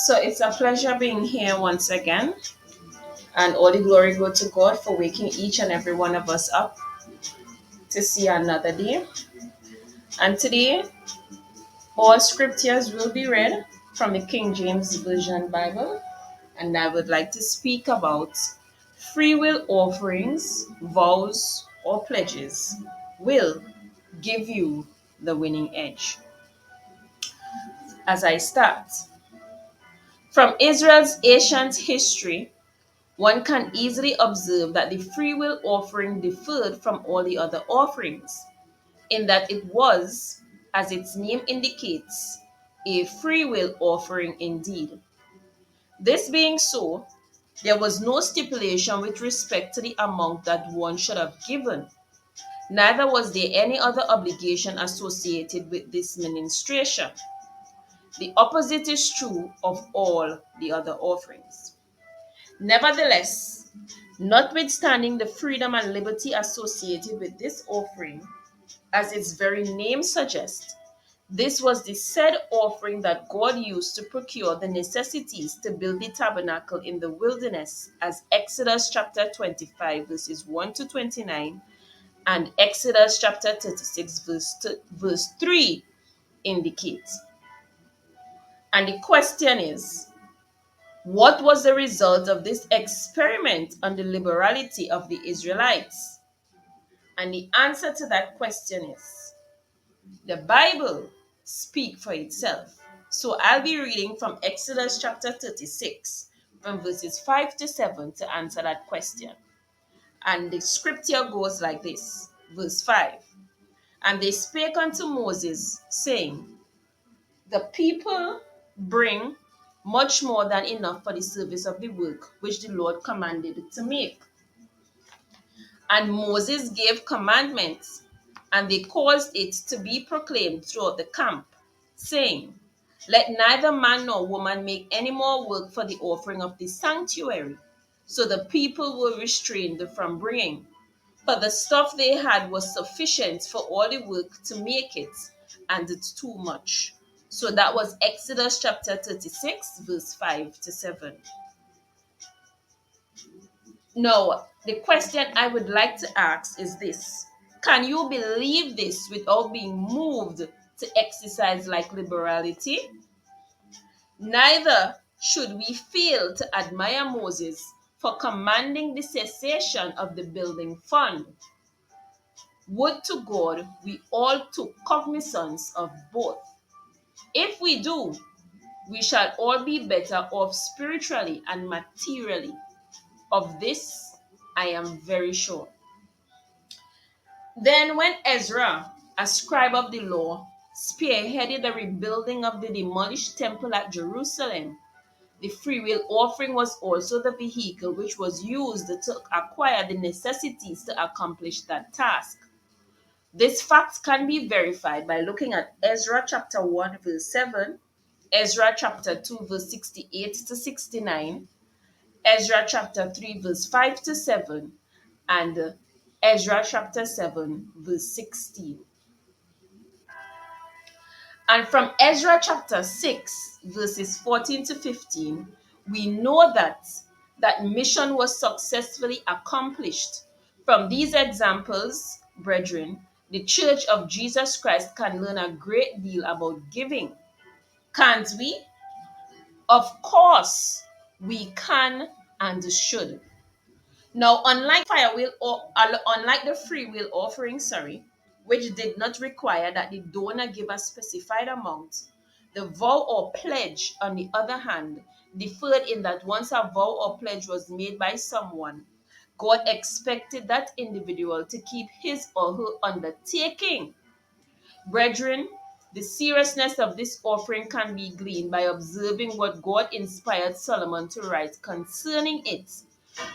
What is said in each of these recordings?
So it's a pleasure being here once again, and all the glory go to God for waking each and every one of us up to see another day. And today, all scriptures will be read from the King James Version Bible, and I would like to speak about free will offerings, vows, or pledges will give you the winning edge. As I start, from Israel's ancient history, one can easily observe that the free will offering differed from all the other offerings, in that it was, as its name indicates, a free will offering indeed. This being so, there was no stipulation with respect to the amount that one should have given. Neither was there any other obligation associated with this ministration. The opposite is true of all the other offerings. Nevertheless, notwithstanding the freedom and liberty associated with this offering, as its very name suggests, this was the said offering that God used to procure the necessities to build the tabernacle in the wilderness, as Exodus chapter 25, verses 1 to 29, and Exodus chapter 36, verse 3 indicates. And the question is, what was the result of this experiment on the liberality of the Israelites? And the answer to that question is, the Bible speaks for itself. So I'll be reading from Exodus chapter 36, from verses 5 to 7 to answer that question. And the scripture goes like this, verse 5. And they spake unto Moses, saying, the people bring much more than enough for the service of the work which the Lord commanded to make. And Moses gave commandments, and they caused it to be proclaimed throughout the camp, saying, let neither man nor woman make any more work for the offering of the sanctuary. So the people were restrained from bringing, for the stuff they had was sufficient for all the work to make it, and it's too much. So that was Exodus chapter 36, verse 5 to 7. Now, the question I would like to ask is this: can you believe this without being moved to exercise like liberality? Neither should we fail to admire Moses for commanding the cessation of the building fund. Would to God we all took cognizance of both. If we do, we shall all be better off spiritually and materially. Of this I am very sure. Then, when Ezra, a scribe of the law, spearheaded the rebuilding of the demolished temple at Jerusalem, the freewill offering was also the vehicle which was used to acquire the necessities to accomplish that task. This fact can be verified by looking at Ezra chapter 1, verse 7, Ezra chapter 2, verse 68 to 69, Ezra chapter 3, verse 5 to 7, and Ezra chapter 7, verse 16. And from Ezra chapter 6, verses 14 to 15, we know that that mission was successfully accomplished. From these examples, brethren, the Church of Jesus Christ can learn a great deal about giving. Can't we? Of course, we can and should. Now, unlike the free will offering, which did not require that the donor give a specified amount, the vow or pledge, on the other hand, differed in that once a vow or pledge was made by someone, God expected that individual to keep his or her undertaking. Brethren, the seriousness of this offering can be gleaned by observing what God inspired Solomon to write concerning it.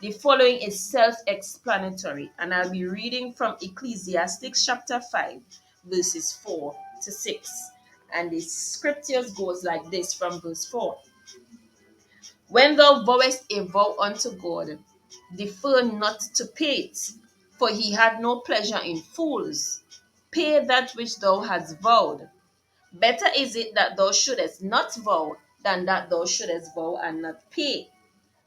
The following is self-explanatory, and I'll be reading from Ecclesiastes chapter 5, verses 4 to 6. And the scriptures goes like this from verse 4. When thou vowest a vow unto God, defer not to pay it, for he had no pleasure in fools. Pay that which thou hast vowed. Better is it that thou shouldest not vow than that thou shouldest vow and not pay.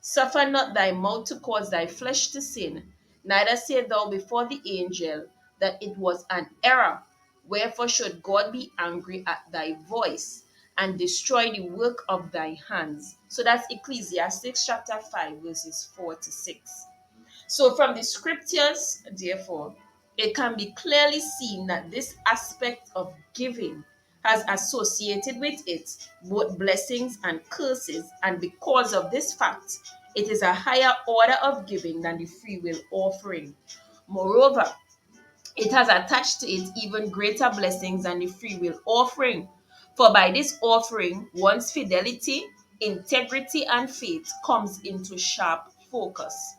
Suffer not thy mouth to cause thy flesh to sin, neither say thou before the angel that it was an error. Wherefore should God be angry at thy voice and destroy the work of thy hands? So that's Ecclesiastes chapter 5, verses 4 to 6. So, from the scriptures, therefore, it can be clearly seen that this aspect of giving has associated with it both blessings and curses, and because of this fact, it is a higher order of giving than the free will offering. Moreover, it has attached to it even greater blessings than the free will offering. For by this offering, one's fidelity, integrity, and faith comes into sharp focus.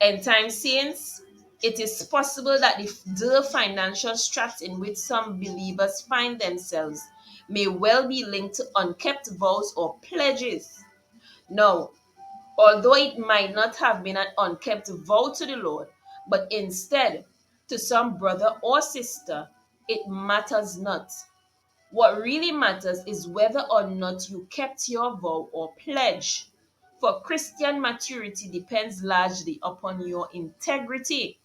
End time saints, it is possible that the financial straits in which some believers find themselves may well be linked to unkept vows or pledges. Now, although it might not have been an unkept vow to the Lord, but instead to some brother or sister, it matters not. What really matters is whether or not you kept your vow or pledge. For Christian maturity depends largely upon your integrity.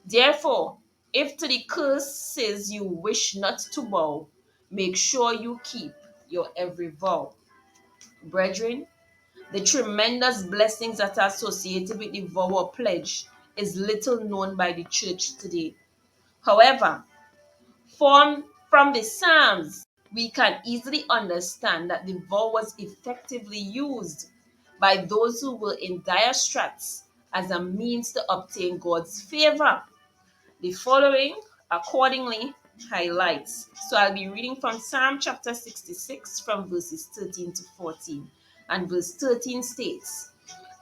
Therefore, if to the curses you wish not to bow, make sure you keep your every vow. Brethren, the tremendous blessings that are associated with the vow or pledge is little known by the church today. However, from the Psalms, we can easily understand that the vow was effectively used by those who were in dire straits as a means to obtain God's favor. The following, accordingly, highlights. So I'll be reading from Psalm chapter 66 from verses 13 to 14. And verse 13 states,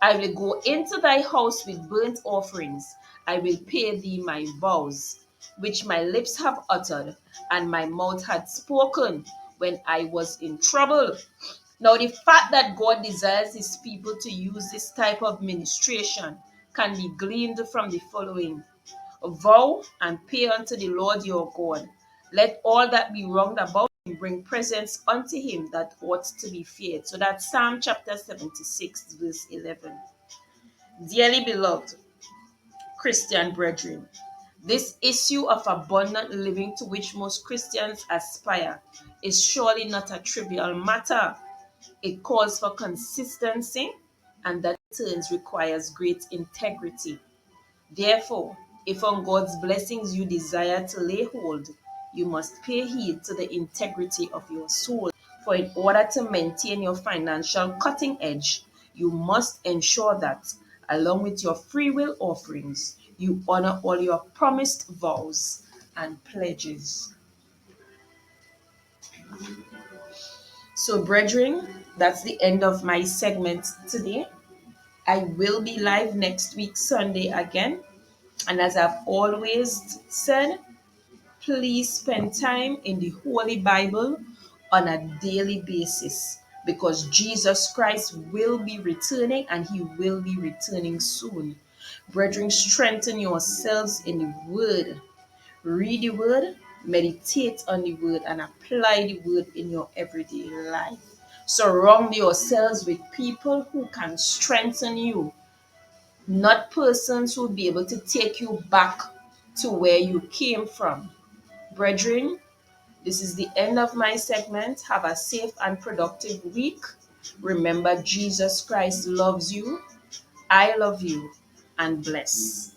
I will go into thy house with burnt offerings. I will pay thee my vows, which my lips have uttered, and my mouth had spoken when I was in trouble. Now, the fact that God desires his people to use this type of ministration can be gleaned from the following. Vow and pay unto the Lord your God. Let all that be wronged about him bring presents unto him that ought to be feared. So that's Psalm chapter 76, verse 11. Dearly beloved Christian brethren, this issue of abundant living to which most Christians aspire is surely not a trivial matter. It calls for consistency, and that in turn requires great integrity. Therefore, if on God's blessings you desire to lay hold, you must pay heed to the integrity of your soul. For in order to maintain your financial cutting edge, you must ensure that, along with your free will offerings, you honor all your promised vows and pledges. So, brethren, that's the end of my segment today. I will be live next week, Sunday, again. And as I've always said, please spend time in the Holy Bible on a daily basis because Jesus Christ will be returning and he will be returning soon. Brethren, strengthen yourselves in the Word. Read the Word, meditate on the Word, and apply the Word in your everyday life. Surround yourselves with people who can strengthen you, not persons who will be able to take you back to where you came from. Brethren, this is the end of my segment. Have a safe and productive week. Remember, Jesus Christ loves you. I love you. And bless.